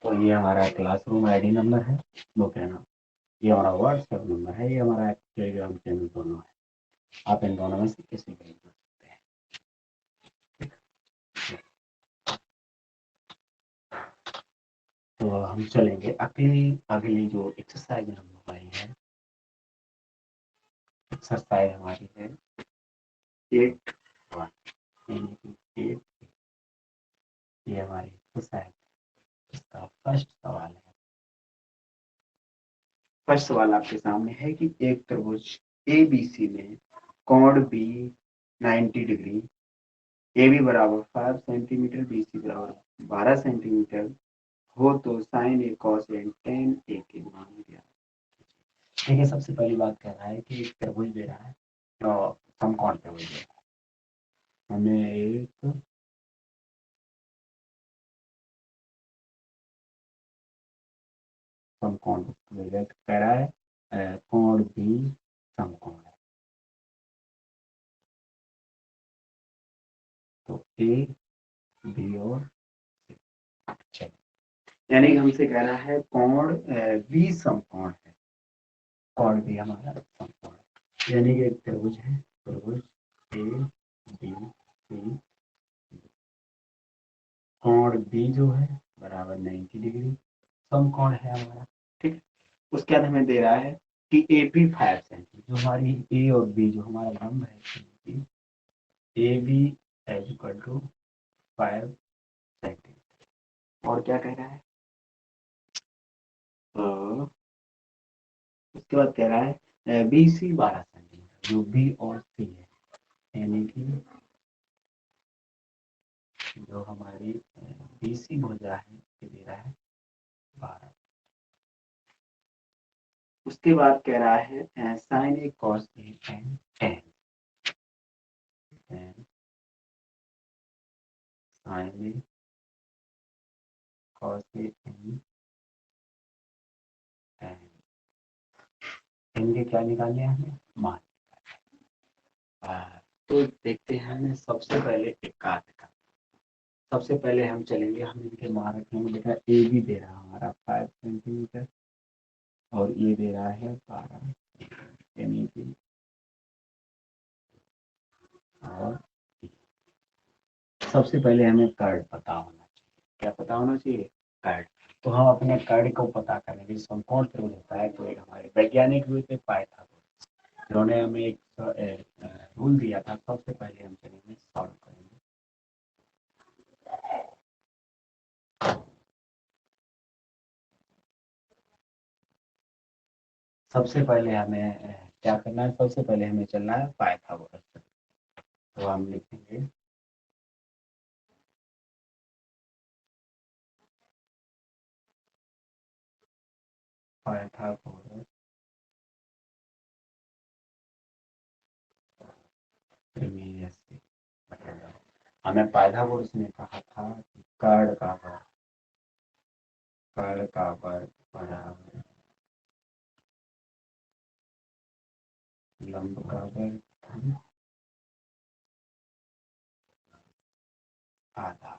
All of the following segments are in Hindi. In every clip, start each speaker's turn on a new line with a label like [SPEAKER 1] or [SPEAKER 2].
[SPEAKER 1] तो ये हमारा क्लासरूम आईडी नंबर है, वो कहना, ये हमारा व्हाट्सएप नंबर है, ये हमारा टेलीग्राम चैनल दोनों है। आप इन दोनों में से किसी को कर सकते हैं। तो हम चलेंगे अगली अगली जो एक्सरसाइज हम हमारी है, एक्सरसाइज हमारी है 8.1, यानी कि 8, ये हमारी एक्सरसाइज। इसका फर्स्ट सवाल है, फर्स्ट सवाल आपके सामने है कि एक त्रिभुज ABC में कोण B 90 डिग्री, AB बराबर 5 सेंटीमीटर, BC बराबर 12 सेंटीमीटर हो तो sign A cos A tan ए के मान दिया। ठीक है, सबसे पहली बात कह रहा है कि एक त्रिभुज दे रहा है और समकोण त्रिभुज दे रहा है। हमें एक समकोण कह रहा है, कोण B समकोण है, तो A B और C, यानी कि हमसे कह रहा है कोण B समकोण है, कोण B हमारा समकोण है, यानी कि एक त्रिभुज है, त्रिभुज ABC, कोण B जो है बराबर 90 डिग्री, समकोण है हमारा। ठीक है, उसके बाद हमें दे रहा है कि AB 5 सेंटीमीटर, जो हमारी A और B जो हमारा लंब है, AB is equal to 5 centimetre. और क्या कह रहा है, तो उसके बाद कह रहा है BC 12 सेंटीमीटर, जो B और C है, यानी कि जो हमारी BC भुजा है ये दे रहा है 12। उसके बाद कह रहा है sine A cos A and tan, sine A cos A and tan, इनके क्या निकालने हैं हमें, मान। तो देखते हैं हमें सबसे पहले एक कार्य का, सबसे पहले हम चलेंगे, हम इनके मान रखेंगे। देखा ए बी दे रहा है हमारा 5 सेंटीमीटर और ये दे रहा है 12, यानी कि और सबसे पहले हमें कर्ड पता होना चाहिए। क्या पता होना चाहिए, कर्ड। तो हम अपने कर्ड को पता करेंगे। समकोण त्रिभुज होता है, तो एक हमारे वैज्ञानिक रूप में पाइथागोरस, जिन्होंने हमें एक रूल दिया था। सबसे पहले हम चलेंगे सॉल्व करेंगे। सबसे पहले हमें क्या करना है, सबसे पहले हमें चलना है पाइथागोरस। तो हम लिखेंगे पाइथागोरस प्रमेय से बनेगा। हमें पाइथागोरस ने कहा था कि कर्ण का वर्ग बराबर लंब का वर्ग आधा।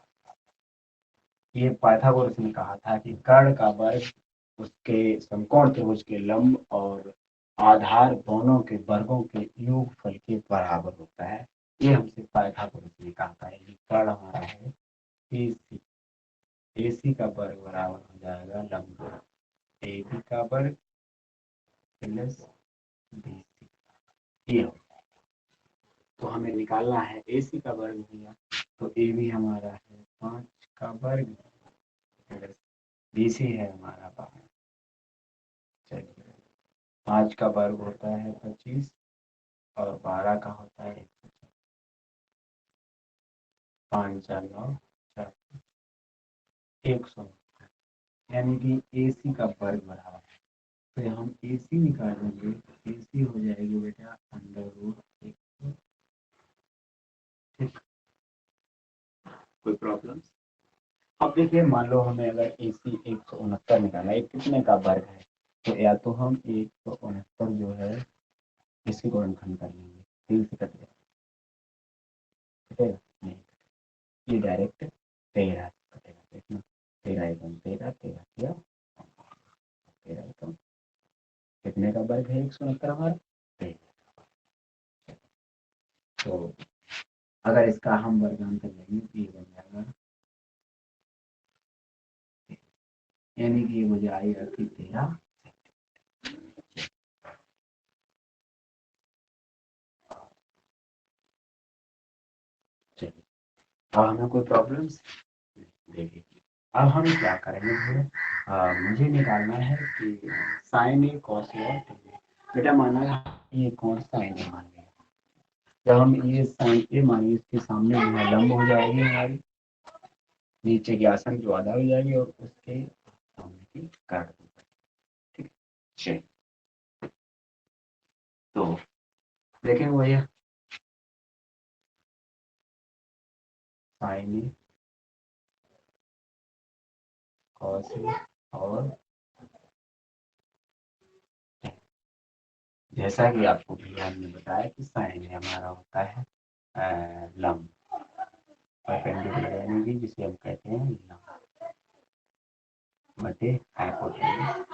[SPEAKER 1] ये पाइथागोरस ने कहा था कि कर्ण का वर्ग उसके समकोण त्रिभुज के लंब और आधार दोनों के वर्गों के योगफल के बराबर होता है। ये हमसे पाइथागोरस ने कहा था। ये कर्ण हमारा है AC, AC का वर्ग बराबर हो जाएगा लंब AB का वर्ग प्लस BC, ये हो। तो हमें निकालना है AC का वर्ग भैया, तो AB हमारा है 5 का वर्ग प्लस BC है हमारा 12। चलिए, 5 का वर्ग होता है 25 और 12 का होता है 140, 5 4 9 4 100, यानी कि AC का वर्ग बराबर है। तो हम AC निकालेंगे, AC हो जाएगी बेटा अंडर रूट 100। ठीक, कोई प्रॉब्लम। अब देखिए, मान लो हमें अगर AC 169 निकालना है, कितने का वर्ग है, तो या तो हम 169 जो है इसी को खंड कर लेंगे, 3 से कट जाएगा, कटेगा नहीं, ये डायरेक्ट 13 कटेगा। देखना 13 एकम 13, 13 किया 13 एकम कितने का वर्ग है 169 हमारा 13। तो अगर इसका हम वर्गांतर लेंगे तो ये बन जाएगा, यानी कि ये मुझे आएगा कि 13। चलिए अब हमें कोई प्रॉब्लम्स देखिए, अब हम क्या करेंगे भैया, मुझे निकालना है कि साइन ए कॉस ए और tan ए। बेटा माना ये कौन साइन ए मान लिया, जब हम ये साइन ए मानिए इसके सामने जो है लंब हो जाएगी हमारी, नीचे की आसन जो आधा हो जाएगी और उसके सामने की काट दूंगा। ठीक है चलिए, तो देखेंगे भैया साइन ए कॉस ए और जैसा कि आपको भैया ने बताया कि साइन ए हमारा होता है लंब, परपेंडिकुलर यानी कि जिसे हम कहते हैं लंब बटे हाइपोटेन्यूज।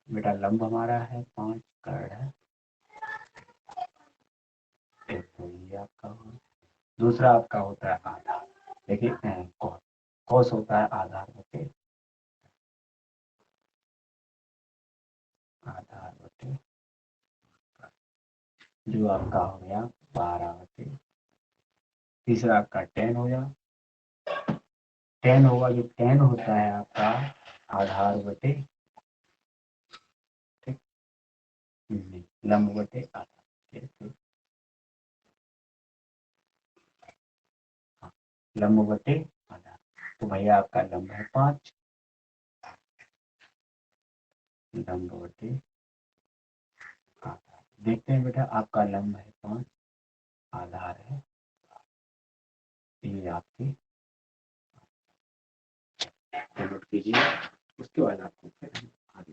[SPEAKER 1] बेटा लंब हमारा है 5 कर्ण है, एक तो ये आपका हो, दूसरा आपका होता है आधार। देखिए कॉस होता है आधार बटे जो आपका हो गया 12 बटे, तीसरा आपका 10 हो गया, 10 होगा, जो 10 होता है आपका आधार बटे ठीक लंब बटे आधार, लंब बटे आधार। तो भैया आपका लंब है 5, लंब बटे आधार। देखते हैं बेटा आपका लंब है 5, आधार है ये आपकी, नोट कीजिए, उसके बाद आपको फिर आगे।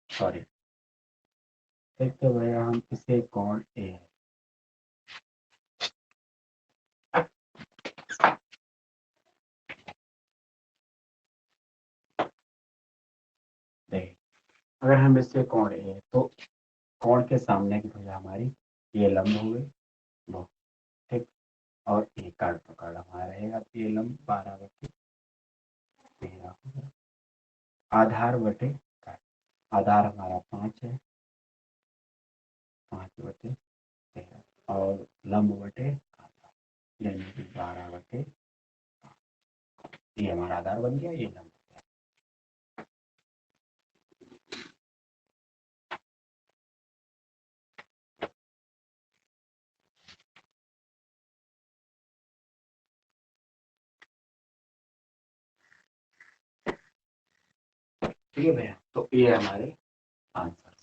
[SPEAKER 1] सॉरी, देखते तो भैया हम इसे कोण ए है, देखिए अगर हम इससे कोण ए है तो कोण के सामने की भुजा हमारी ये लंब हो गई वो, ठीक, और एक काट पकड़ हमारा रहेगा तो ये लंब 12 बटे 13 होगा, आधार बटे काट, आधार हमारा 5 है, 5 बटे 13 और लंब बटे आधार यानी कि 12 बटे, ये हमारा आधार बन गया, ये लंब। ठीक है भैया, तो ये हमारे आंसर,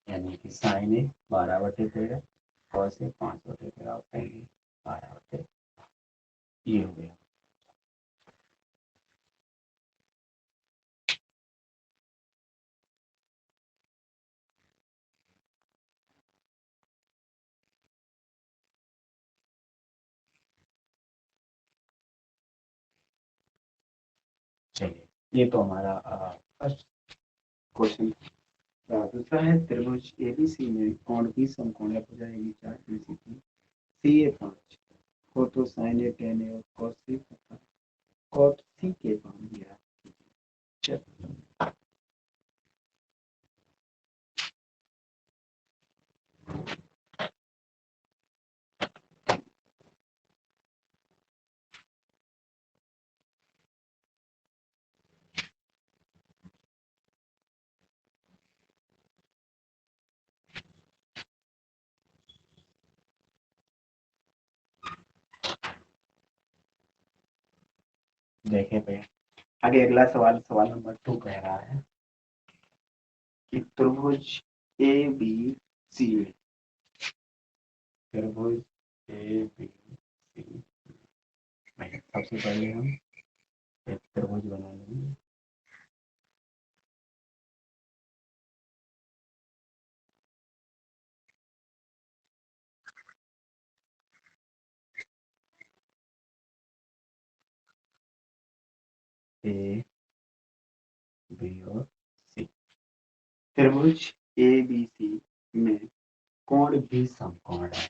[SPEAKER 1] यानी कि साइन ए 12 बटे 13, कॉस ए 5 बटे 13 और tan ए 12 बटे, ये हो गया। चलिए ये तो हमारा फर्स्ट क्वेश्चन। दूसरा है त्रिभुज एबीसी में कोण की समकोणीय भुजा यानी 4 बीसी की सी ए 5 हो तो साइन ए tan ए और cos सी तथा cot सी के मान दिया। देखिए भैया आगे अगला सवाल सवाल नंबर 2 कह रहा है कि त्रिभुज ए बी सी त्रिभुज ए बी सी सबसे पहले हम एक त्रिभुज बना लेंगे। ए बी और सी त्रिभुज ए बी सी में कोण भी समकोण है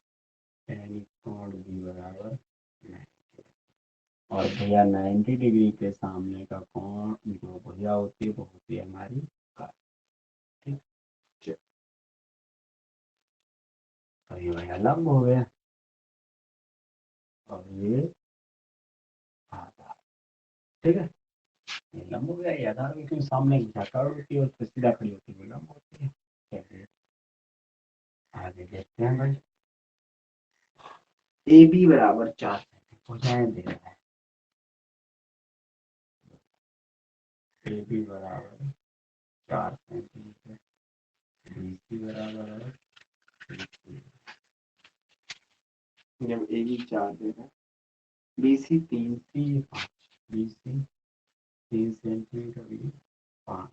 [SPEAKER 1] यानी कोण भी बराबर 90 और भैया 90 डिग्री के सामने का कोण जो भैया होती है वो होती है हमारी का। ठीक तो ये भैया लंब हो गया और ये आधार। ठीक है ये लंब हो गया ये आधार क्योंकि सामने की आकार होती है और फिर सीधा खड़ी होती है वो लंब होती है। चलिए आगे देखते हैं भाई ए बी बराबर 4 भुजाएं दे रहा है ए बी बराबर 4 सेंटीमीटर बी सी बराबर है जब ए बी 4 दे रहा है बी सी 3 सी 5 बी सी 3 सेंटीमीटर बी 5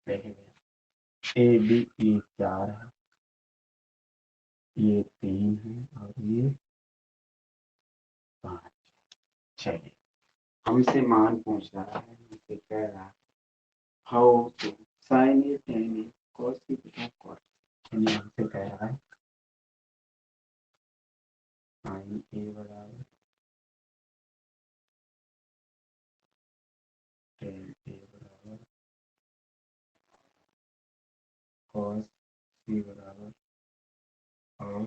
[SPEAKER 1] देखेंगे ए बी ये 4 है ये 3 है और ये 5। चलिए हमसे मान पूछ रहा है हमसे कह रहा है how to sine A tan A cos की तथा कॉस हमसे कह रहा है साइन ए बराबर टेन ए बराबर कॉस सी बराबर और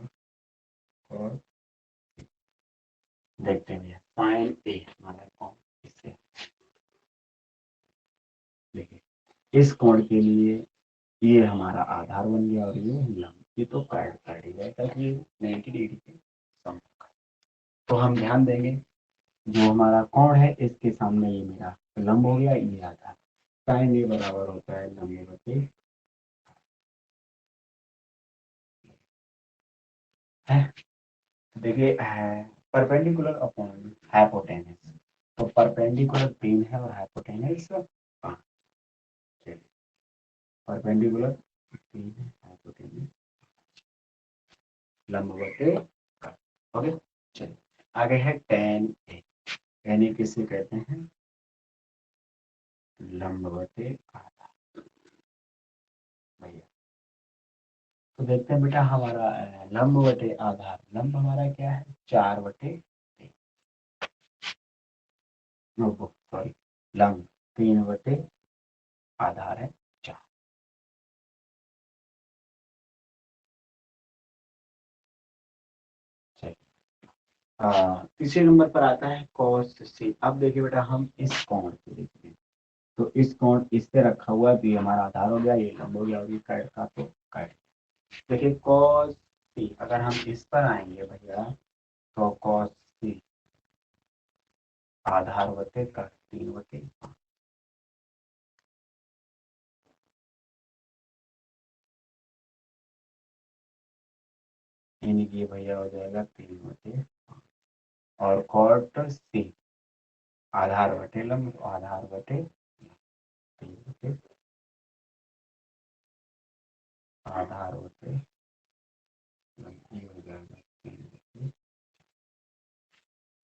[SPEAKER 1] कॉस देखते हैं साइन ए हमारा कौन इससे देखिए इस कोण के लिए ये हमारा आधार बन गया और ये लंब ये तो काट ही जाएगा कि 90 डिग्री के समकोण। तो हम ध्यान देंगे जो हमारा कोण है इसके सामने ये मेरा लंब हो गया ये आधार साइन ए बराबर होता है लंब बटे है देखिए परपेंडिकुलर अपॉन हाइपोटेनस तो परपेंडिकुलर 3 है और हाइपोटेनस 5 परपेंडिकुलर 3 है हाइपोटेनस लंब बटे ओके चलिए आगे है टेन ए यानी किसे कहते हैं लंब बटे आधा भैया तो देखते हैं बेटा हमारा लंब बटे आधार लंब हमारा क्या है 4 बटे 3 सॉरी लंब 3 बटे आधार है 4। तीसरे नंबर पर आता है cos सी। अब देखिए बेटा हम इस कोण को देखते हैं तो इस कोण इससे रखा हुआ है तो ये हमारा आधार हो गया ये लंब हो गया और ये काट का तो काट देखिए cos सी अगर हम इस पर आएंगे भैया तो cos सी आधार बटे काट 3 बटे यानी कि भैया हो जाएगा 3 बटे और cot सी आधार बटे लंब तो आधार बटे 3 बटे आधार बटे लंब ये हो जाएगा 3 बटे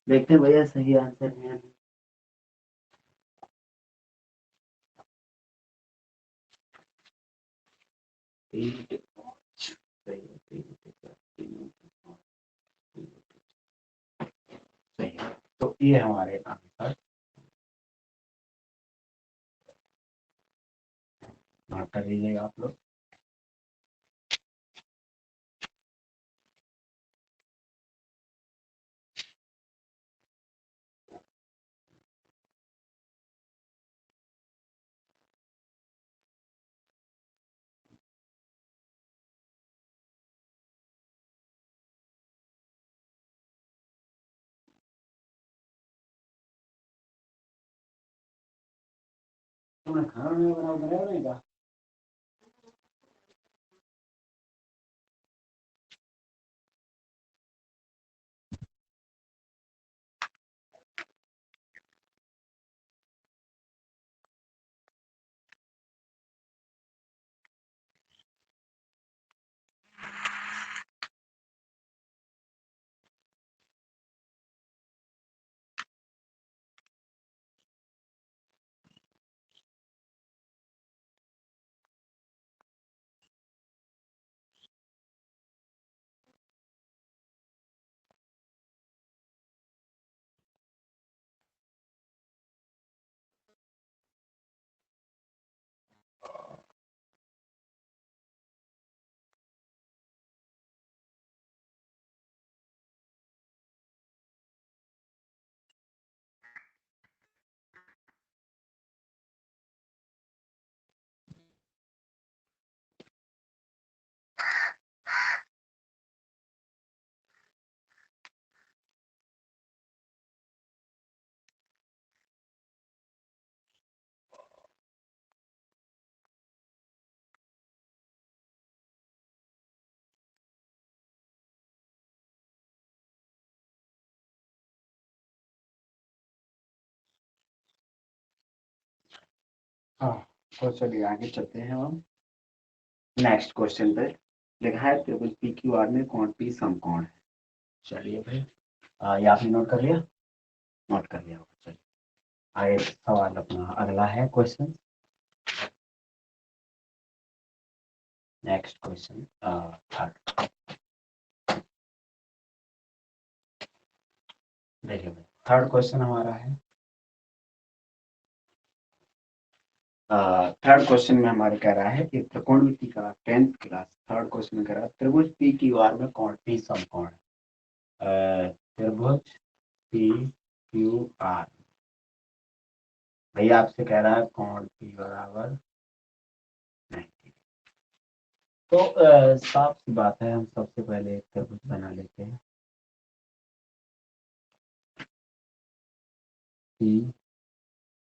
[SPEAKER 1] देखते हैं भैया सही आंसर है 3 बटे 5 सही है 3 बटे 4 3 बटे 5 सही है तो ये हमारे आंसर नोट कर लीजिएगा आप लोग। तुमने खाना नहीं बनाया नहीं का? हाँ, तो चलिए आगे चलते हैं हम नेक्स्ट क्वेश्चन पे। लिखा है त्रिभुज पी क्यू आर में कौन पी समकोण है। चलिए भाई, ये आपने नोट कर लिया? नोट कर लिया होगा। चलिए आगे सवाल अपना अगला है क्वेश्चन। Next question third. देखिए भाई, थर्ड क्वेश्चन हमारा है। थर्ड क्वेश्चन में हमारे कह रहा है कि त्रिकोणमिति का 10th क्लास थर्ड क्वेश्चन में कह रहा है त्रिभुज पी क्यू आर में कौन पी समकोण है। त्रिभुज पी क्यू आर, भैया आपसे कह रहा है कौन पी बराबर 90। तो साफ सी बात है, हम सबसे पहले एक त्रिभुज बना लेते हैं। पी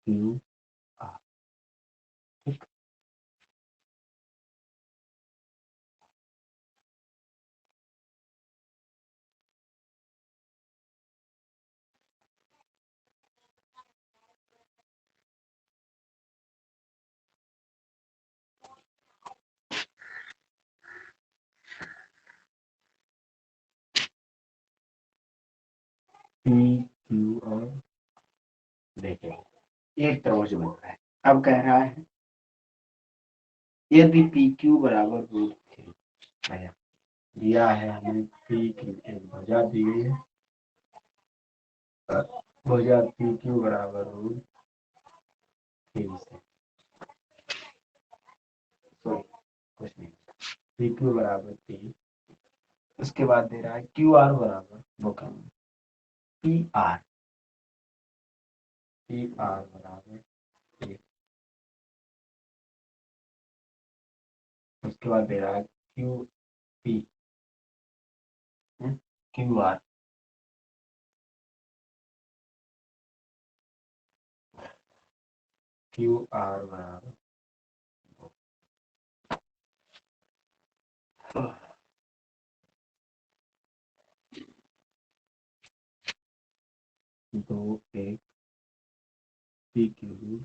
[SPEAKER 1] क्यू आर, ठीक। पी क्यू और देखिए एक त्रिभुज बन रहा है। अब कह रहा है यदि पी क्यू बराबर रूट थ्री दिया है हमें, पी क्यू एक भुजा दी गई है, भुजा पी क्यू बराबर रूट थ्री से, सॉरी कुछ नहीं, पी क्यू बराबर थ्री। उसके बाद दे रहा है क्यू आर बराबर वो कम पी आर, पी आर बराबर थ्री। उसके बाद दे रहा है Q P Q R, Q R बराबर 2 1 पी क्यू।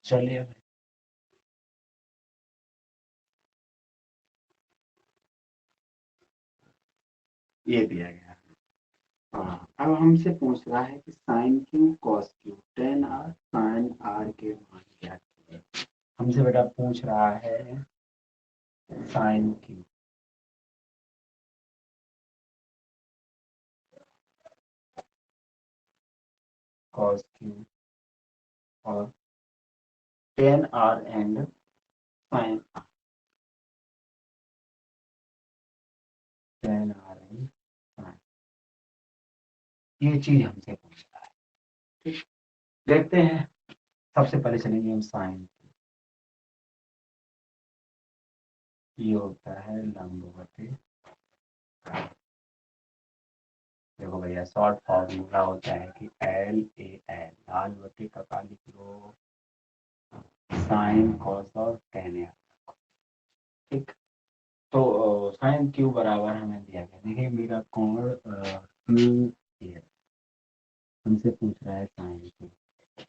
[SPEAKER 1] चलिए ये दिया गया। हाँ, अब हमसे पूछ रहा है कि sine Q cos Q tan R sine R के मान क्या है। हमसे बेटा पूछ रहा है साइन क्यू। cos q और tan r and sin r, tan r and sin, ये चीज हमसे पूछ रहा है। ठीक, देखते हैं। सबसे पहले चलेंगे हम साइन। ये होता है लंबवती। देखो भैया, शॉर्ट फॉर्मूला होता है कि एल ए एल, लाल बटे का का लिख लो साइन कॉस और टेन ए। ठीक, तो साइन क्यू बराबर हमें दिया गया। देखिए मेरा कोण क्यू है, हमसे पूछ रहा है साइन क्यू।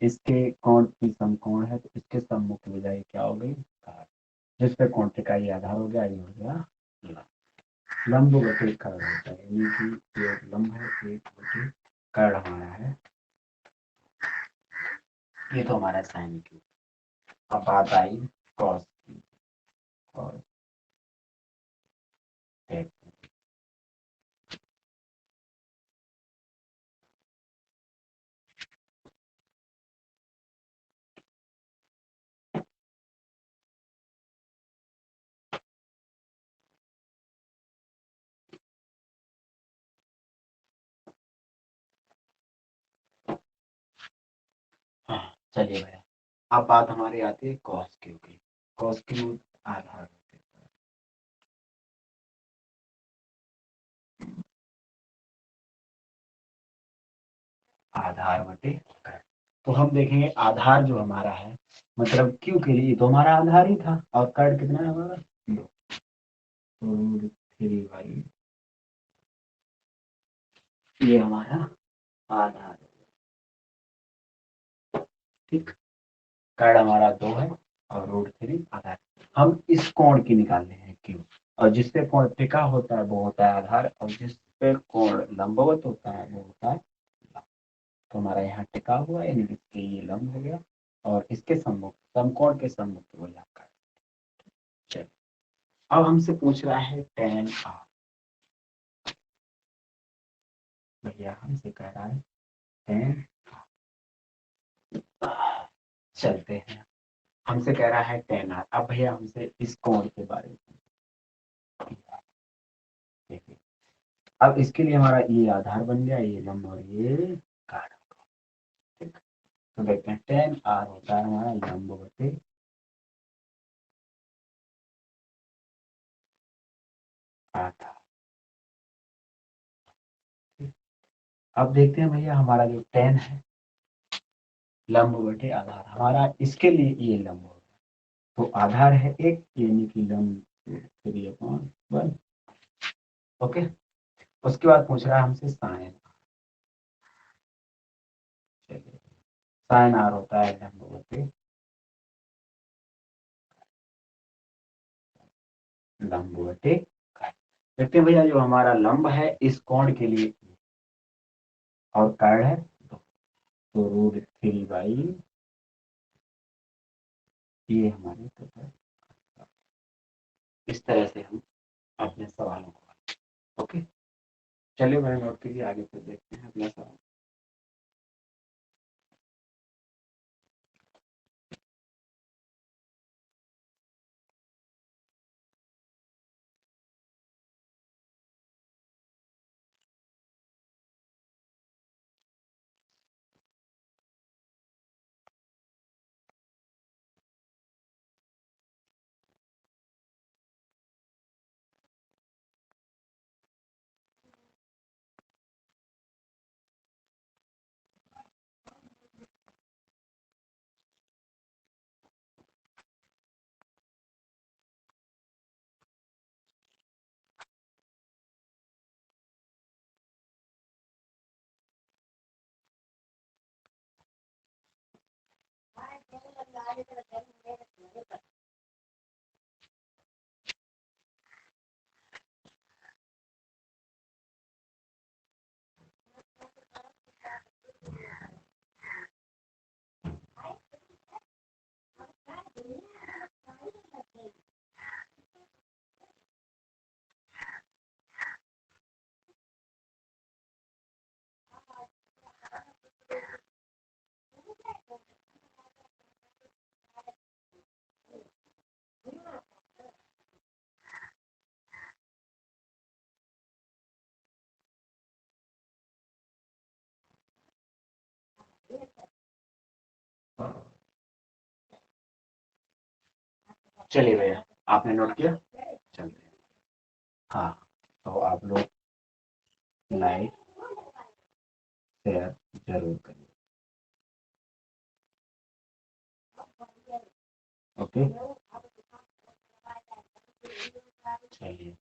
[SPEAKER 1] इसके कोण की समकोण है, तो इसके सम्मुख की बजाय क्या हो गई कार, जिस पे कोण का ये आधार हो गया, ये हो गया लंब। लंब बटे कर्ण होता है, यानी कि ये लंब है, एक बटे कर्ण हमारा है। ये तो हमारा साइन क्यू। अब बात आई कॉस की। और हाँ, चलिए भैया, अब बात हमारी आती है कॉस क्यू की। कॉस क्यू आधार होते हैं, आधार बटे कर्ण। तो हम देखेंगे आधार जो हमारा है, मतलब क्यू के लिए तो हमारा आधार ही था, और कर्ण कितना है हमारा, दो। तो रूट थ्री बाई, ये हमारा आधार है। ठीक, कर्ण हमारा दो है और रूट थ्री आधार। हम इस कोण की निकालने हैं क्यू, और जिस पे कोण टिका होता है वो होता है आधार, और जिस पे कोण लंबवत होता है वो होता है लंब। तो हमारा यहाँ टिका हुआ है, यानी कि ये लंब हो गया, और इसके सम्मुख समकोण के सम्मुख वो लंब। चलिए, अब हमसे पूछ रहा है tan r। भैया हमसे कह रहा है tan, चलते हैं, हमसे कह रहा है tan r। अब भैया हमसे इस कोण के बारे में देखिए। अब इसके लिए हमारा ये आधार बन गया, ये लंब और ये काट। ठीक, तो देखते हैं tan r होता है हमारा लंब बटे आधार। ठीक, अब देखते हैं भैया हमारा जो tan है लंब बटे आधार, हमारा इसके लिए ये लंब होगा, तो आधार है एक, यानी कि लंब 3/1। ओके, उसके बाद पूछ रहा है हमसे साइन। चलिए, साइन आर होता है लंब बटे लंब बटे काट। देखते हैं भैया, जो हमारा लंब है इस कोण के लिए और कर्ण है दो, तो रूट थ्री बाई, ये हमारे तो है। इस तरह से हम अपने सवालों को, ओके, चलिए मैं नोट के लिए आगे फिर देखते हैं अपना सवाल। चलिए भैया, आपने नोट किया? चलते हैं। हाँ, तो आप लोग लाइक शेयर जरूर करिए। ओके, चलिए।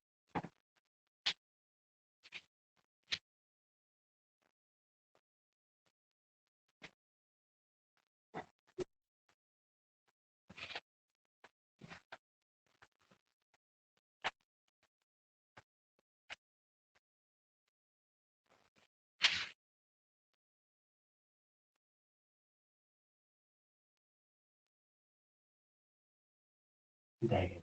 [SPEAKER 1] देखिए,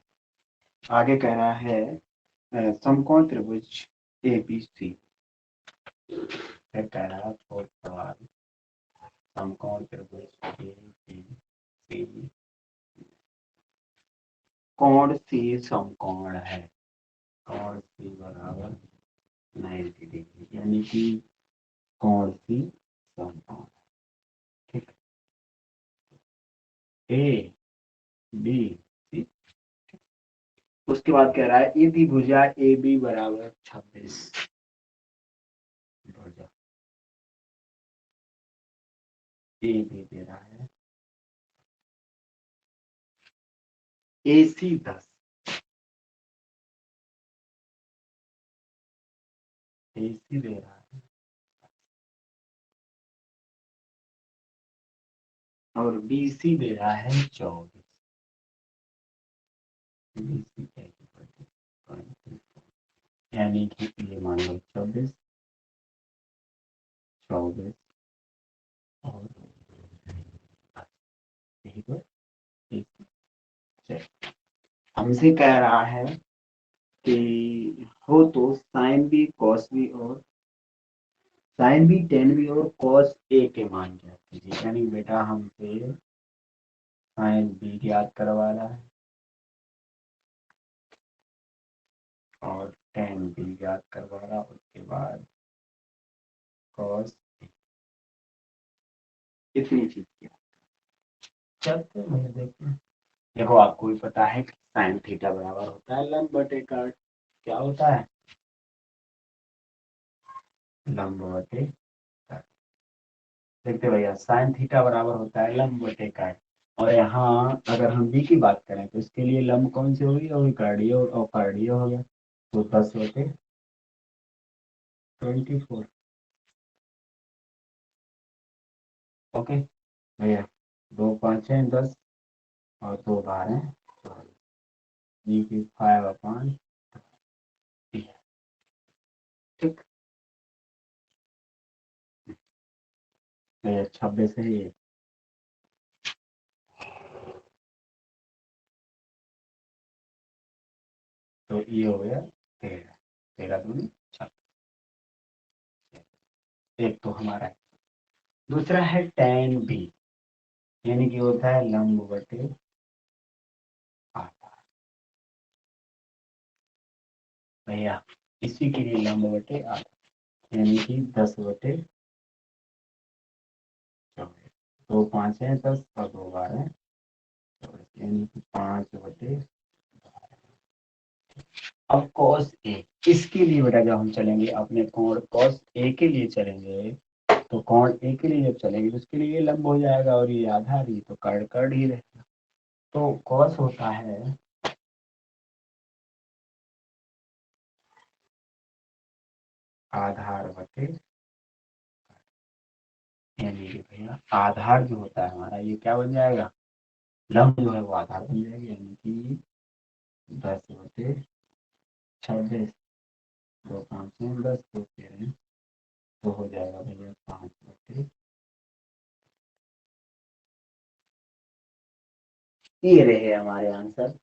[SPEAKER 1] आगे कह रहा है समकोण त्रिभुज ए बी सी। फिर कह रहा है फोर्थ सवाल, समकोण त्रिभुज ए बी सी कौन सी समकोण है? कौन सी बराबर 90 डिग्री, यानी कि कौन सी समकोण? ठीक, ए बी सी। उसके बाद कह रहा है यदि भुजा ए बी बराबर 26, भुजा ए बी दे रहा है, ए सी 10, ए सी दे रहा है और बी सी दे रहा है 24। बी सी यानी कि ये मान लो 24, 24 और यही तो हमसे कह रहा है कि हो तो साइन बी कॉस बी और साइन बी टेन बी और कॉस ए के मान ज्ञात कीजिए। यानी बेटा हमसे साइन बी ज्ञात करवा रहा है और टेन बी ज्ञात करवा रहा, उसके बाद कॉस इतनी चीज किया। चलते हैं देखते हैं। देखो, आपको भी पता है कि साइन थीटा बराबर होता है लंब बटे काट। क्या होता है? लंब बटे काट। देखते भैया, साइन थीटा बराबर होता है लंब बटे काट। और यहाँ अगर हम बी की बात करें तो इसके लिए लंब कौन सी होगी? और कार्डियो और कार्डियो हो गया, तो 10/24। ओके भैया, 2×5 = 10 और 2×12 जी की 5/, ठीक। 26 है ये, तो ये हो गया 13, 13×2 = 26। एक तो हमारा है। दूसरा है tan b, यानी कि होता है लंब बटे आधार। भैया, इसी के लिए लंब बटे आधार, यानी कि 10/24। 2×5 = 10 और 2×12 = यानी कि 5/। अब cos a, इसके लिए बेटा जब हम चलेंगे अपने कोण cos a के लिए चलेंगे, तो कोण a के लिए जब चलेंगे तो उसके लिए ये लंब हो जाएगा और ये आधार ही, तो कर्ण कर्ण ही रहेगा। तो cos होता है आधार बटे, यानी कि भैया आधार जो होता है हमारा ये क्या बन जाएगा? लंब जो है वो आधार बन जाएगा, यानी कि 10/26। 2×5 = 10, तो 13, तो हो जाएगा भैया 5/। ये रहे हमारे आंसर।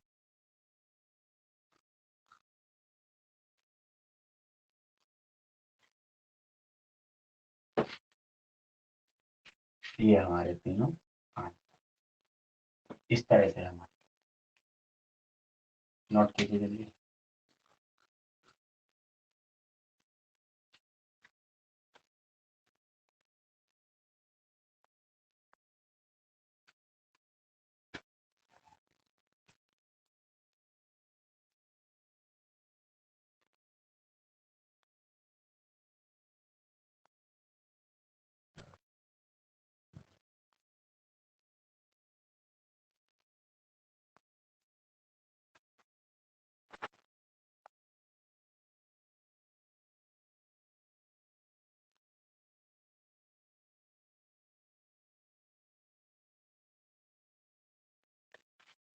[SPEAKER 1] ये हमारे तीनों आंसर इस तरह से हमारे नोट कीजिए जल्दी।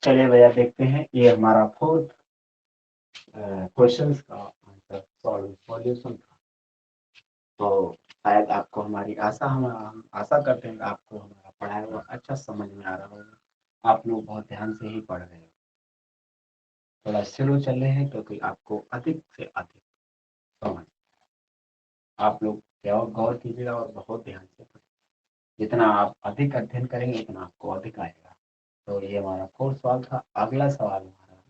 [SPEAKER 1] चलिए भैया देखते हैं, ये हमारा फोर्थ क्वेश्चंस का आंसर सॉल्यूशन था। तो शायद आपको हमारी हम आशा करते हैं कि आपको हमारा पढ़ाया हुआ अच्छा समझ में आ रहा होगा। आप लोग बहुत ध्यान से ही पढ़ रहे हो, थोड़ा स्लो चल रहे हैं क्योंकि आपको अधिक से अधिक समझ, आप लोग गौर कीजिएगा और बहुत ध्यान से पढ़िए। जितना आप अधिक अध्ययन करेंगे उतना आपको अधिक आएगा। तो ये हमारा फोर्थ सवाल था। अगला सवाल हमारा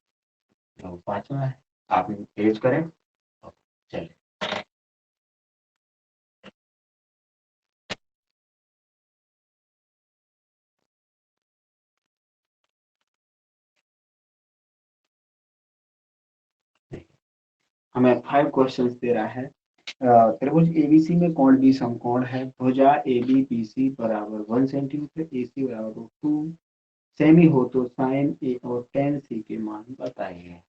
[SPEAKER 1] जो पांचवा है, आप तेज करें। चलिए हमें 5 क्वेश्चंस दे रहा है। त्रिभुज एबीसी में कोण बी समकोण है। भुजा ए बी बी सी बराबर 1 सेंटीमीटर, ए सी बराबर 2 सेमी हो तो साइन ए और टेन सी के मान बताइए।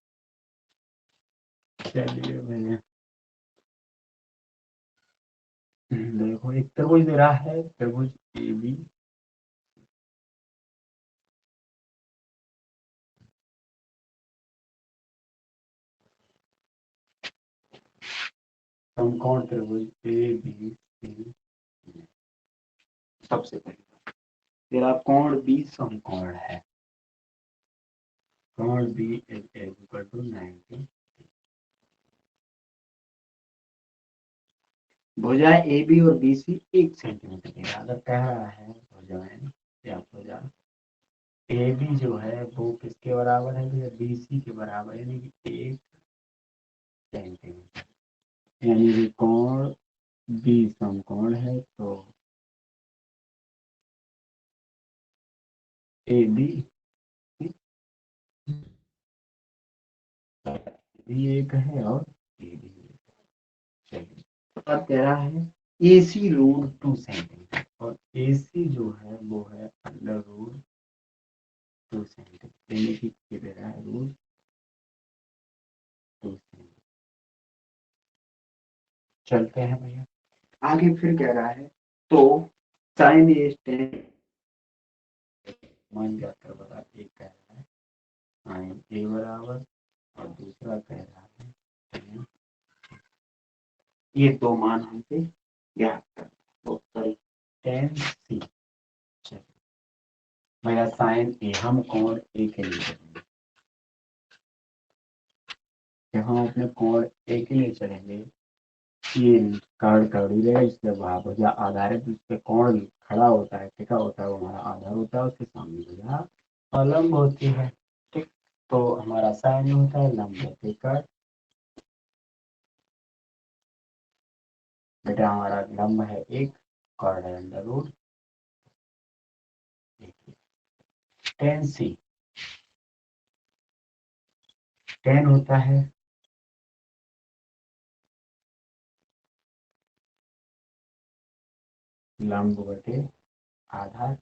[SPEAKER 1] चलिए भैया देखो, एक त्रिभुज दे रहा है, त्रिभुज ए बी समकोण त्रिभुज ए बी सी। सबसे पहले तेरा कोण बी समकोण है। कोण बी इज इक्वल टू 90। भुजा ए बी और बी सी 1 सेंटीमीटर के बराबर कह रहा है। भुजाएं या भुजा ए बी जो है वो किसके बराबर है भैया? बी सी के बराबर, यानी कि 1 सेंटीमीटर। यानी कि कोण बी समकोण है, तो ए बी भी एक है और ए बी एक है। चलिए, अब कह रहा है ए सी रूट 2 सेंटीमीटर और ए सी जो है वो है अंडर रूट 2 सेंटीमीटर, यानी कि ये दे रहा है रूट 2 सेंटीमीटर। चलते हैं भैया आगे, फिर कह रहा है तो साइन ए टेन मान जाकर बता, एक कह रहा है साइन ए बराबर और दूसरा कह रहा है tan। ये दो मान हमसे ज्ञात कर, तो टेन सी। भैया साइन ए हम कोण ए के लिए चलेंगे, जब हम अपने कोण ए के लिए चलेंगे, ये कार्ड कड़ी रहेगा, इसके बाद भुजा आधारित उस पर कोण खड़ा होता है, टिका होता है, वो हमारा आधार होता है, उसके सामने भुजा लंब होती है। ठीक, तो हमारा साइन होता है लंब टिका। बेटा हमारा लंब है एक, कॉर्ड है अंडर रूट। टेन सी, टेन होता है लंब बटे आधार।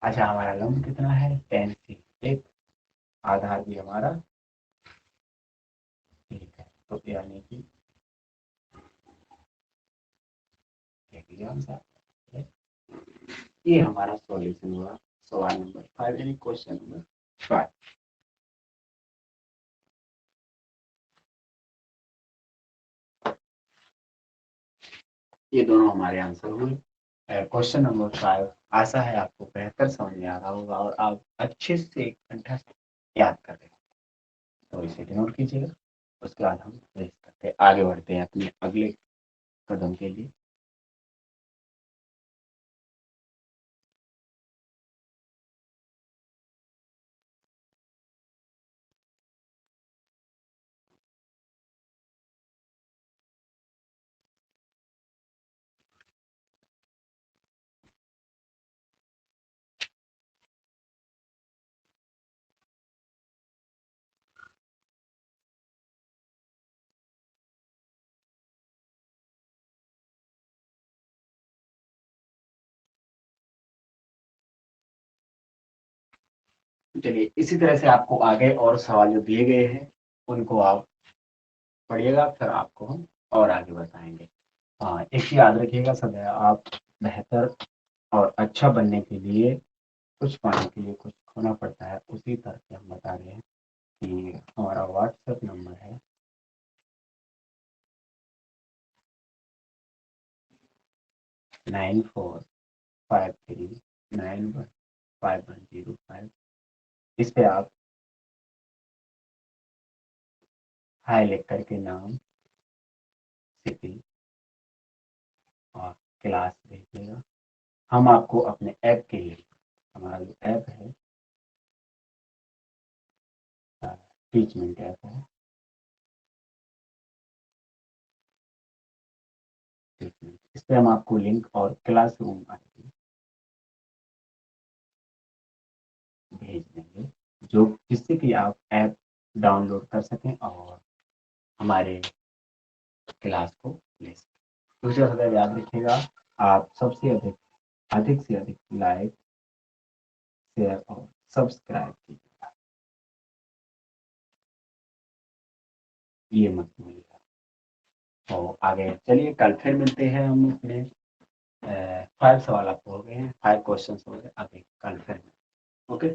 [SPEAKER 1] अच्छा, हमारा लंब कितना है? टेन सी एक, आधार भी हमारा एक है, तो यानी कि ये हमारा सॉल्यूशन हुआ सवाल नंबर 5, यानी क्वेश्चन नंबर 5। ये दोनों हमारे आंसर हुए। क्वेश्चन नंबर 5, आशा है आपको बेहतर समझ में आ रहा होगा और आप अच्छे से कंठस्थ याद कर रहे हो। तो इसे नोट कीजिएगा, उसके बाद हम करते हैं, आगे बढ़ते हैं अपने अगले कदम के लिए। चलिए, इसी तरह से आपको आगे और सवाल जो दिए गए हैं उनको आप पढ़िएगा, फिर आपको हम और आगे बताएंगे। हाँ, एक ही याद रखिएगा, सब आप बेहतर और अच्छा बनने के लिए कुछ पाने के लिए कुछ खोना पड़ता है, उसी तरह से हम बता रहे हैं कि हमारा व्हाट्सएप नंबर है 9453915105। इस पे आप हाई लिख करके नाम, सिटी और क्लास भेजिएगा। हम आपको अपने ऐप के लिए, हमारा जो ऐप है टीचमेंट ऐप है, टीचमेंट, इस पे हम आपको लिंक और क्लासरूम आईडी भेज देंगे, जो जिससे कि आप ऐप डाउनलोड कर सकें और हमारे क्लास को ले सकें। दूसरा सदैव याद रखिएगा, आप सबसे अधिक अधिक से अधिक लाइक, शेयर और सब्सक्राइब कीजिएगा, ये मत भूलिएगा। तो आगे चलिए, कल फिर मिलते हैं हम अपने 5 सवाल आपको हो गए हैं, 5 क्वेश्चन हो गए, अभी कल फिर ओके।